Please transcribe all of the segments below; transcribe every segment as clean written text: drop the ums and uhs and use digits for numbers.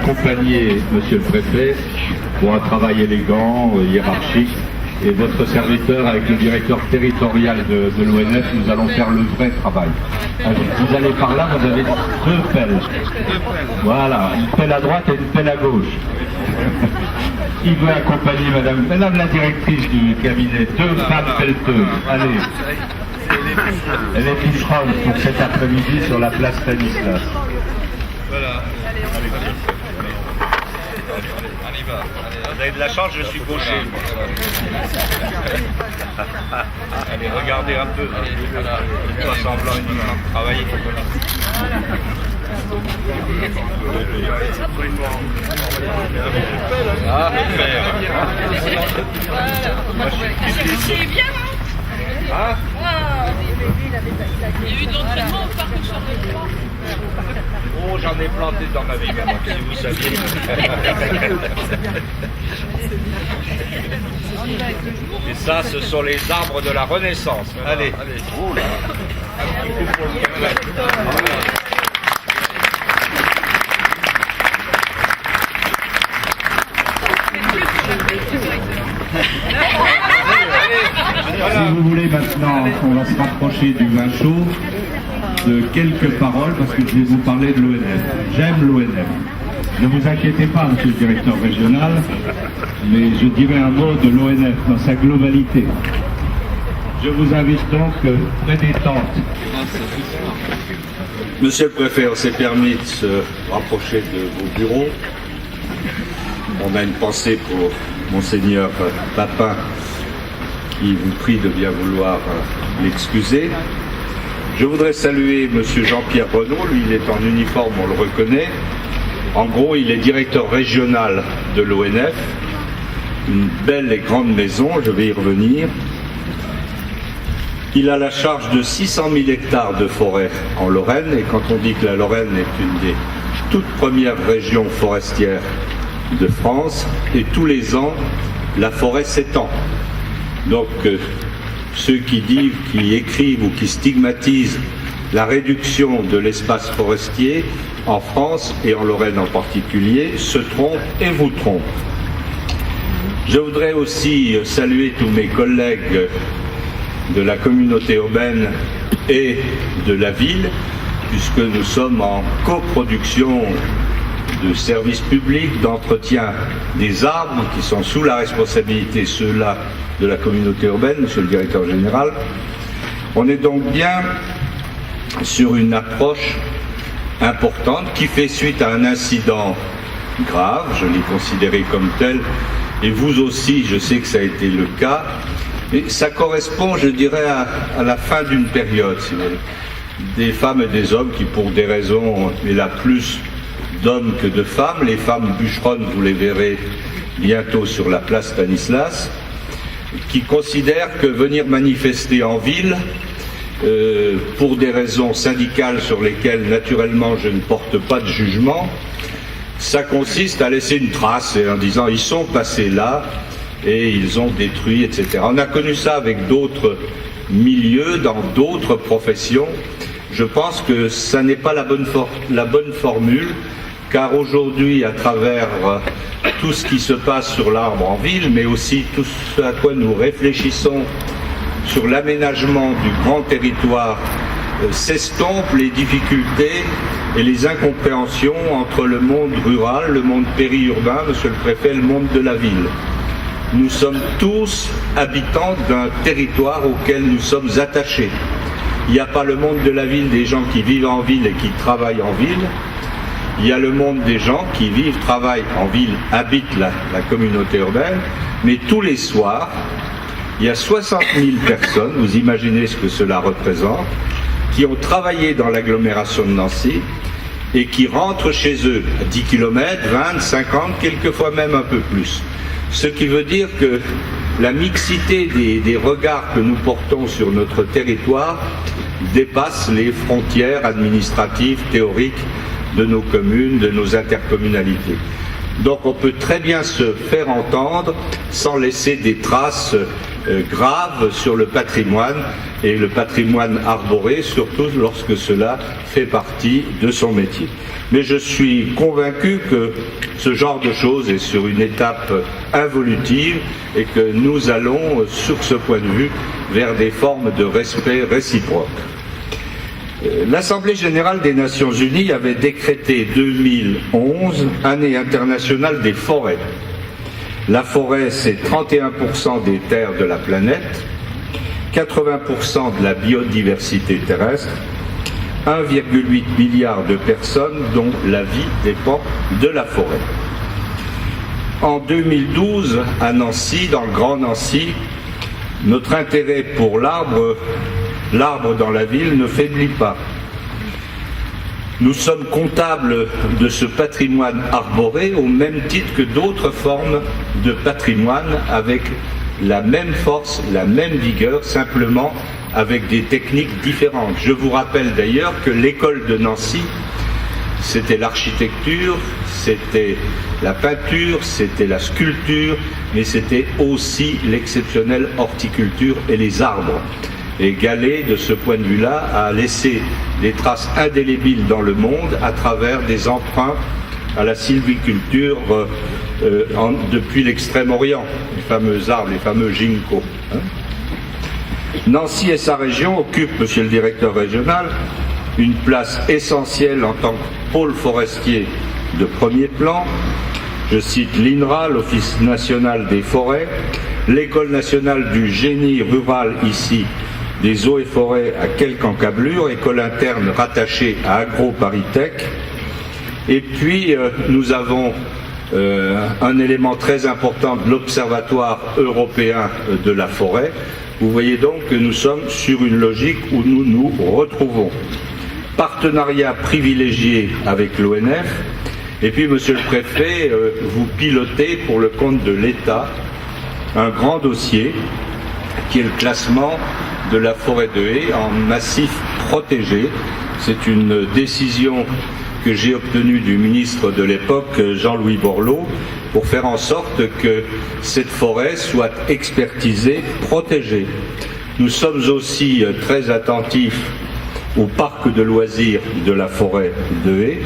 accompagner Monsieur le Préfet pour un travail élégant, hiérarchique, et votre serviteur avec le directeur territorial de l'ONF, nous allons faire le vrai travail. Vous allez par là, vous avez 2 pelles. Voilà, une pelle à droite et une pelle à gauche. Qui veut accompagner Madame la directrice du cabinet, 2 femmes pelleteuses. Allez. Elle est bûcheronne pour cet après-midi sur la place Stanislas. Voilà. On y va. Vous avez de la chance, je suis gaucher. Allez, regardez un peu. Pas semblant de travailler. Ah, c'est bien, hein? Il y a eu de l'entraînement au parc de Oh, j'en ai planté dans ma vie, maman, si vous saviez. Et ça, ce sont les arbres de la Renaissance. Allez. Oh là. Si vous voulez maintenant, on va se rapprocher du vin chaud, de quelques paroles, parce que je vais vous parler de l'ONF. J'aime l'ONF. Ne vous inquiétez pas, monsieur le directeur régional, mais je dirai un mot de l'ONF dans sa globalité. Je vous invite donc très détente. Monsieur le Préfet, on s'est permis de se rapprocher de vos bureaux. On a une pensée pour Monseigneur Papin, qui vous prie de bien vouloir l'excuser. Je voudrais saluer Monsieur Jean-Pierre Renaud, lui il est en uniforme, on le reconnaît. En gros, il est directeur régional de l'ONF, une belle et grande maison, je vais y revenir. Il a la charge de 600 000 hectares de forêt en Lorraine, et quand on dit que la Lorraine est une des toutes premières régions forestières de France, et tous les ans, la forêt s'étend. Donc, ceux qui disent, qui écrivent ou qui stigmatisent la réduction de l'espace forestier en France et en Lorraine en particulier se trompent et vous trompent. Je voudrais aussi saluer tous mes collègues de la communauté urbaine et de la ville, puisque nous sommes en coproduction de services publics, d'entretien des arbres qui sont sous la responsabilité, ceux-là, de la communauté urbaine, monsieur le directeur général. On est donc bien sur une approche importante qui fait suite à un incident grave, je l'ai considéré comme tel, et vous aussi, je sais que ça a été le cas, et ça correspond, je dirais, à la fin d'une période, si vous voulez. Des femmes et des hommes qui, pour des raisons, et là plus d'hommes que de femmes, les femmes bûcheronnes, vous les verrez bientôt sur la place Stanislas, qui considèrent que venir manifester en ville, pour des raisons syndicales sur lesquelles naturellement je ne porte pas de jugement, ça consiste à laisser une trace en disant ils sont passés là et ils ont détruit, etc. On a connu ça avec d'autres milieux, dans d'autres professions. Je pense que ça n'est pas la bonne formule, car aujourd'hui, à travers tout ce qui se passe sur l'arbre en ville, mais aussi tout ce à quoi nous réfléchissons sur l'aménagement du grand territoire, s'estompent les difficultés et les incompréhensions entre le monde rural, le monde périurbain, monsieur le préfet, le monde de la ville. Nous sommes tous habitants d'un territoire auquel nous sommes attachés. Il n'y a pas le monde de la ville des gens qui vivent en ville et qui travaillent en ville. Il y a le monde des gens qui vivent, travaillent en ville, habitent la communauté urbaine, mais tous les soirs, il y a 60 000 personnes, vous imaginez ce que cela représente, qui ont travaillé dans l'agglomération de Nancy et qui rentrent chez eux à 10 km, 20, 50, quelquefois même un peu plus. Ce qui veut dire que la mixité des regards que nous portons sur notre territoire dépasse les frontières administratives, théoriques de nos communes, de nos intercommunalités. Donc on peut très bien se faire entendre sans laisser des traces graves sur le patrimoine, et le patrimoine arboré, surtout lorsque cela fait partie de son métier. Mais je suis convaincu que ce genre de choses est sur une étape involutive et que nous allons, sur ce point de vue, vers des formes de respect réciproque. L'Assemblée générale des Nations unies avait décrété 2011 année internationale des forêts. La forêt, c'est 31% des terres de la planète, 80% de la biodiversité terrestre, 1,8 milliard de personnes dont la vie dépend de la forêt. En 2012, à Nancy, dans le Grand Nancy, notre intérêt pour l'arbre dans la ville ne faiblit pas. Nous sommes comptables de ce patrimoine arboré au même titre que d'autres formes de patrimoine, avec la même force, la même vigueur, simplement avec des techniques différentes. Je vous rappelle d'ailleurs que l'école de Nancy, c'était l'architecture, c'était la peinture, c'était la sculpture, mais c'était aussi l'exceptionnelle horticulture et les arbres. Et Gallet, de ce point de vue-là, a laissé des traces indélébiles dans le monde à travers des emprunts à la sylviculture depuis l'Extrême-Orient, les fameux arbres, les fameux ginkgos. Nancy et sa région occupent, monsieur le directeur régional, une place essentielle en tant que pôle forestier de premier plan. Je cite l'INRA, l'Office national des forêts, l'École nationale du génie rural ici, des eaux et forêts à quelque encablure, école interne rattachée à AgroParisTech. Et puis nous avons un élément très important de l'Observatoire européen de la forêt. Vous voyez donc que nous sommes sur une logique où nous nous retrouvons. Partenariat privilégié avec l'ONF, et puis monsieur le préfet, vous pilotez pour le compte de l'État un grand dossier qui est le classement de la forêt de Haye en massif protégé. C'est une décision que j'ai obtenue du ministre de l'époque, Jean-Louis Borloo, pour faire en sorte que cette forêt soit expertisée, protégée. Nous sommes aussi très attentifs au parc de loisirs de la forêt de Haye,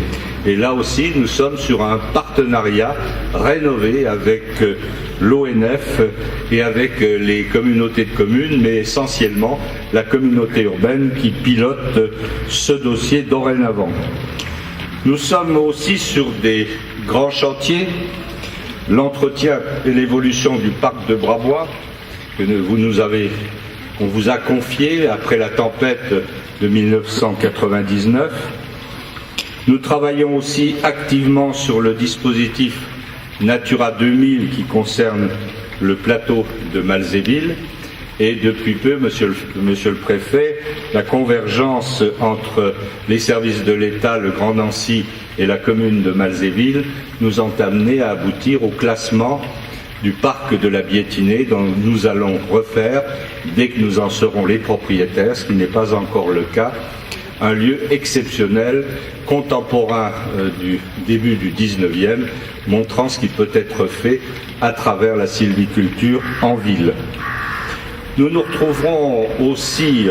et là aussi nous sommes sur un partenariat rénové avec l'ONF et avec les communautés de communes, mais essentiellement la communauté urbaine qui pilote ce dossier dorénavant. Nous sommes aussi sur des grands chantiers, l'entretien et l'évolution du parc de Brabois, qu'on vous a confié après la tempête de 1999. Nous travaillons aussi activement sur le dispositif Natura 2000 qui concerne le plateau de Malzéville. Et depuis peu, monsieur le préfet, la convergence entre les services de l'État, le Grand Nancy et la commune de Malzéville nous ont amené à aboutir au classement du parc de la Biétinée, dont nous allons refaire, dès que nous en serons les propriétaires, ce qui n'est pas encore le cas, un lieu exceptionnel, contemporain du début du 19e, montrant ce qui peut être fait à travers la sylviculture en ville. Nous nous retrouverons aussi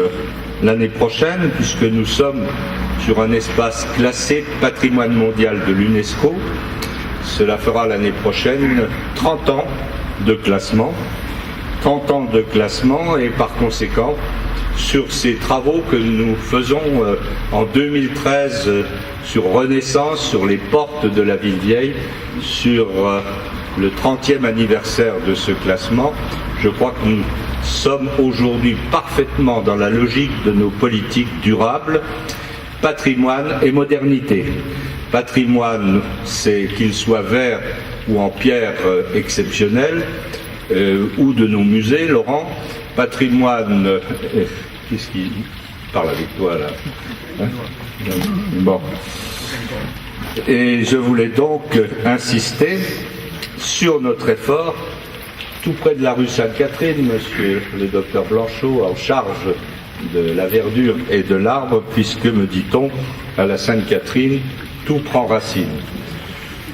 l'année prochaine, puisque nous sommes sur un espace classé patrimoine mondial de l'UNESCO. Cela fera l'année prochaine 30 ans de classement. 30 ans de classement, et par conséquent, sur ces travaux que nous faisons en 2013 sur Renaissance, sur les portes de la ville vieille, sur le 30e anniversaire de ce classement, je crois que nous sommes aujourd'hui parfaitement dans la logique de nos politiques durables, patrimoine et modernité. Patrimoine, c'est qu'il soit vert ou en pierre exceptionnelle, ou de nos musées, Laurent. Patrimoine, qu'est-ce qui parle avec toi là, hein? Bon. Et je voulais donc insister sur notre effort, tout près de la rue Sainte-Catherine, monsieur le docteur Blanchot, en charge de la verdure et de l'arbre, puisque, me dit-on, à la Sainte-Catherine, tout prend racine.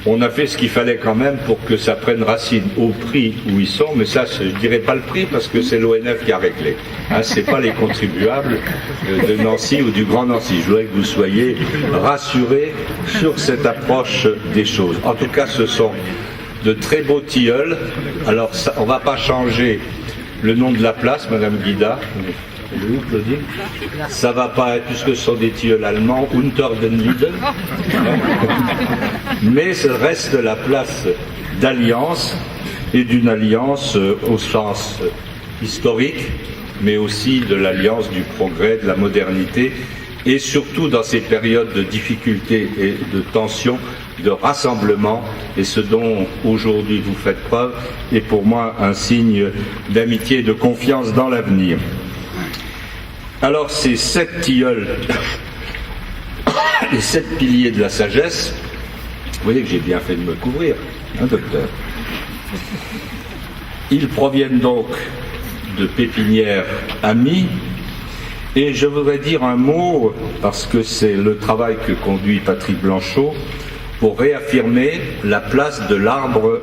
On a fait ce qu'il fallait quand même pour que ça prenne racine au prix où ils sont, mais ça, je dirais pas le prix parce que c'est l'ONF qui a réglé. Hein, c'est pas les contribuables de Nancy ou du Grand Nancy. Je voudrais que vous soyez rassurés sur cette approche des choses. En tout cas, ce sont de très beaux tilleuls. Alors, ça, on va pas changer le nom de la place, Madame Guida. Ça va pas être, puisque ce sont des tilleuls allemands, Unter den Linden, mais ça reste la place d'alliance, et d'une alliance au sens historique, mais aussi de l'alliance du progrès, de la modernité, et surtout dans ces périodes de difficultés et de tensions, de rassemblement, et ce dont aujourd'hui vous faites preuve est pour moi un signe d'amitié et de confiance dans l'avenir. Alors ces 7 tilleuls, les 7 piliers de la sagesse, vous voyez que j'ai bien fait de me couvrir, hein, docteur. Ils proviennent donc de pépinières amies, et je voudrais dire un mot, parce que c'est le travail que conduit Patrick Blanchot, pour réaffirmer la place de l'arbre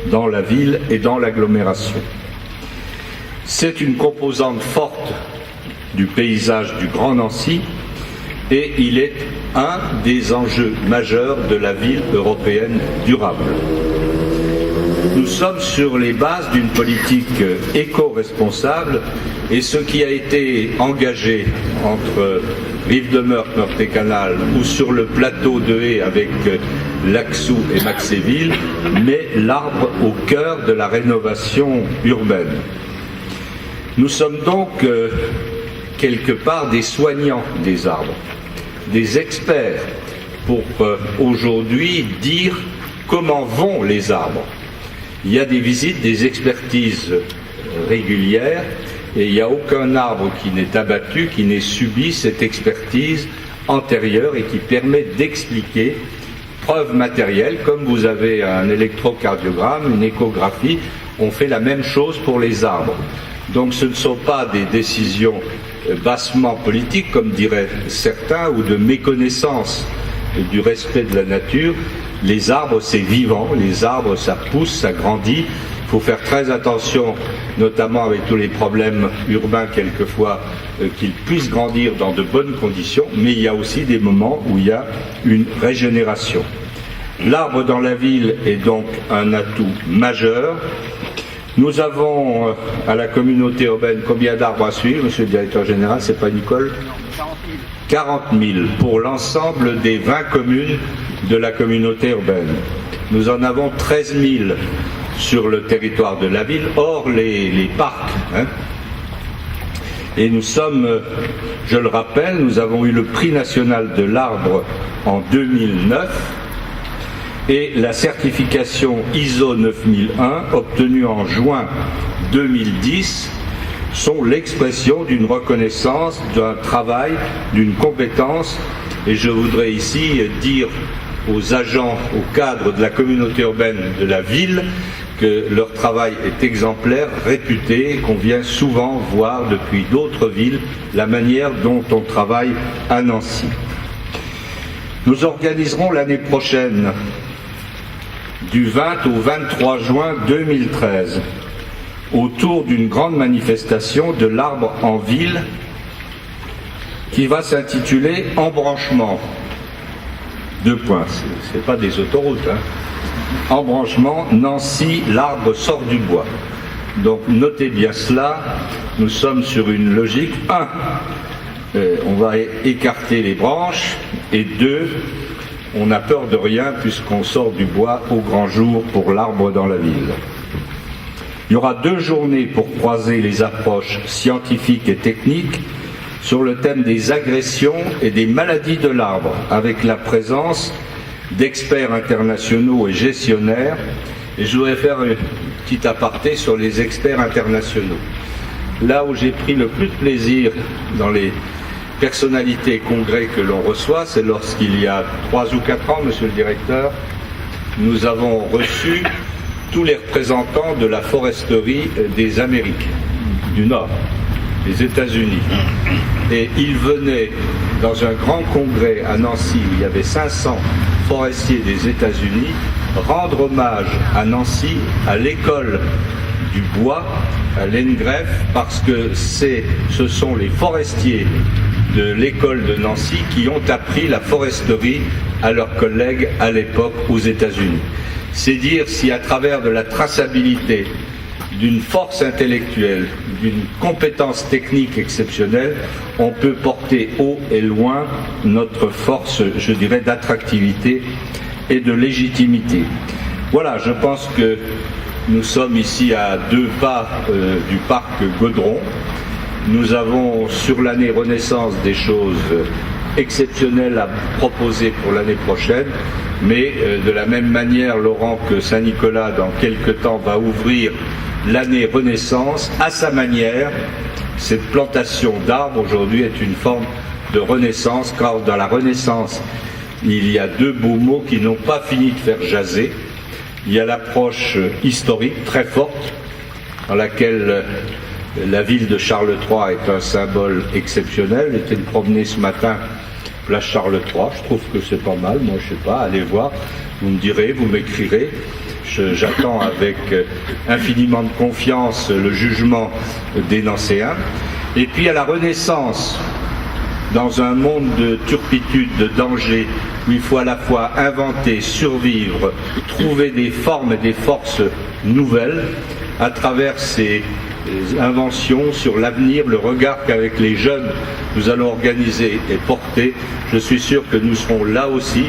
dans la ville et dans l'agglomération. C'est une composante forte du paysage du Grand Nancy, et il est un des enjeux majeurs de la ville européenne durable. Nous sommes sur les bases d'une politique éco-responsable, et ce qui a été engagé entre Rive-de-Meurthe, Meurthe-et-Canal ou sur le plateau de Haye avec Laxou et Maxéville met l'arbre au cœur de la rénovation urbaine. Nous sommes donc quelque part des soignants des arbres, des experts pour aujourd'hui dire comment vont les arbres. Il y a des visites, des expertises régulières, et il n'y a aucun arbre qui n'est abattu, qui n'ait subi cette expertise antérieure et qui permet d'expliquer, preuve matérielle, comme vous avez un électrocardiogramme, une échographie, on fait la même chose pour les arbres. Donc ce ne sont pas des décisions bassement politiques, comme diraient certains, ou de méconnaissance du respect de la nature. Les arbres, c'est vivant, les arbres, ça pousse, ça grandit. Il faut faire très attention, notamment avec tous les problèmes urbains quelquefois, qu'ils puissent grandir dans de bonnes conditions, mais il y a aussi des moments où il y a une régénération. L'arbre dans la ville est donc un atout majeur. Nous avons à la communauté urbaine combien d'arbres à suivre, monsieur le directeur général, c'est pas Nicole ? 40 000 pour l'ensemble des 20 communes de la communauté urbaine. Nous en avons 13 000 sur le territoire de la ville, hors les parcs. Hein. Et nous sommes, je le rappelle, nous avons eu le prix national de l'arbre en 2009, et la certification ISO 9001 obtenue en juin 2010 sont l'expression d'une reconnaissance, d'un travail, d'une compétence, et je voudrais ici dire aux agents, aux cadres de la communauté urbaine de la ville que leur travail est exemplaire, réputé, qu'on vient souvent voir depuis d'autres villes, la manière dont on travaille à Nancy. Nous organiserons l'année prochaine, du 20 au 23 juin 2013, autour d'une grande manifestation de l'arbre en ville qui va s'intituler « Embranchement ». 2 points, c'est pas des autoroutes, hein. Embranchement, Nancy, l'arbre sort du bois. Donc notez bien cela, nous sommes sur une logique. 1, on va écarter les branches, et 2, on n'a peur de rien puisqu'on sort du bois au grand jour pour l'arbre dans la ville. Il y aura 2 journées pour croiser les approches scientifiques et techniques sur le thème des agressions et des maladies de l'arbre, avec la présence d'experts internationaux et gestionnaires. Et je voudrais faire une petite aparté sur les experts internationaux. Là où j'ai pris le plus de plaisir dans les personnalités et congrès que l'on reçoit, c'est lorsqu'il y a 3 ou 4 ans, monsieur le directeur, nous avons reçu tous les représentants de la foresterie des Amériques du Nord, des États-Unis. Et ils venaient dans un grand congrès à Nancy où il y avait 500 forestiers des États-Unis rendre hommage à Nancy, à l'école du bois, à l'ENGREF, parce que ce sont les forestiers de l'école de Nancy qui ont appris la foresterie à leurs collègues à l'époque aux États-Unis. C'est dire si à travers de la traçabilité, d'une force intellectuelle, d'une compétence technique exceptionnelle, on peut porter haut et loin notre force, je dirais, d'attractivité et de légitimité. Voilà, je pense que nous sommes ici à 2 pas du parc Gaudron. Nous avons sur l'année Renaissance des choses exceptionnelles à proposer pour l'année prochaine, mais de la même manière, Laurent, que Saint-Nicolas, dans quelques temps, va ouvrir l'année Renaissance à sa manière. Cette plantation d'arbres aujourd'hui est une forme de renaissance, car dans la Renaissance, il y a 2 beaux mots qui n'ont pas fini de faire jaser. Il y a l'approche historique très forte, dans laquelle la ville de Charles III est un symbole exceptionnel. J'étais promené ce matin, place Charles III, je trouve que c'est pas mal, moi je sais pas, allez voir, vous me direz, vous m'écrirez. J'attends avec infiniment de confiance le jugement des Nancéens. Et puis à la Renaissance, dans un monde de turpitude, de danger, où il faut à la fois inventer, survivre, trouver des formes et des forces nouvelles, à travers ces inventions sur l'avenir, le regard qu'avec les jeunes nous allons organiser et porter, je suis sûr que nous serons là aussi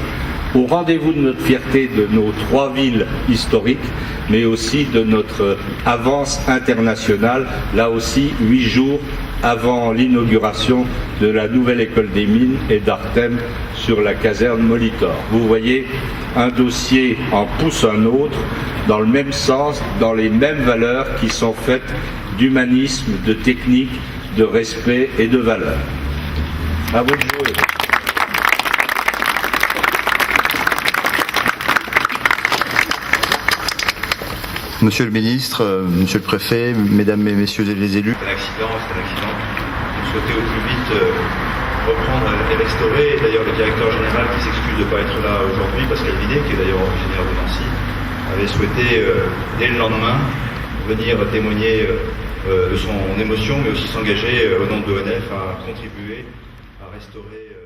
au rendez-vous de notre fierté de nos 3 villes historiques, mais aussi de notre avance internationale, là aussi 8 jours avant l'inauguration de la nouvelle école des mines et d'Artem sur la caserne Molitor. Vous voyez, un dossier en pousse un autre, dans le même sens, dans les mêmes valeurs qui sont faites d'humanisme, de technique, de respect et de valeur. À vous de jouer. Monsieur le ministre, monsieur le préfet, mesdames et messieurs les élus. C'est un accident. Vous souhaitez au plus vite reprendre et restaurer. Et d'ailleurs, le directeur général qui s'excuse de ne pas être là aujourd'hui, Pascal Vinet, qui est d'ailleurs originaire de Nancy, avait souhaité, dès le lendemain, venir témoigner de son émotion, mais aussi s'engager au nom de l'ONF à contribuer à restaurer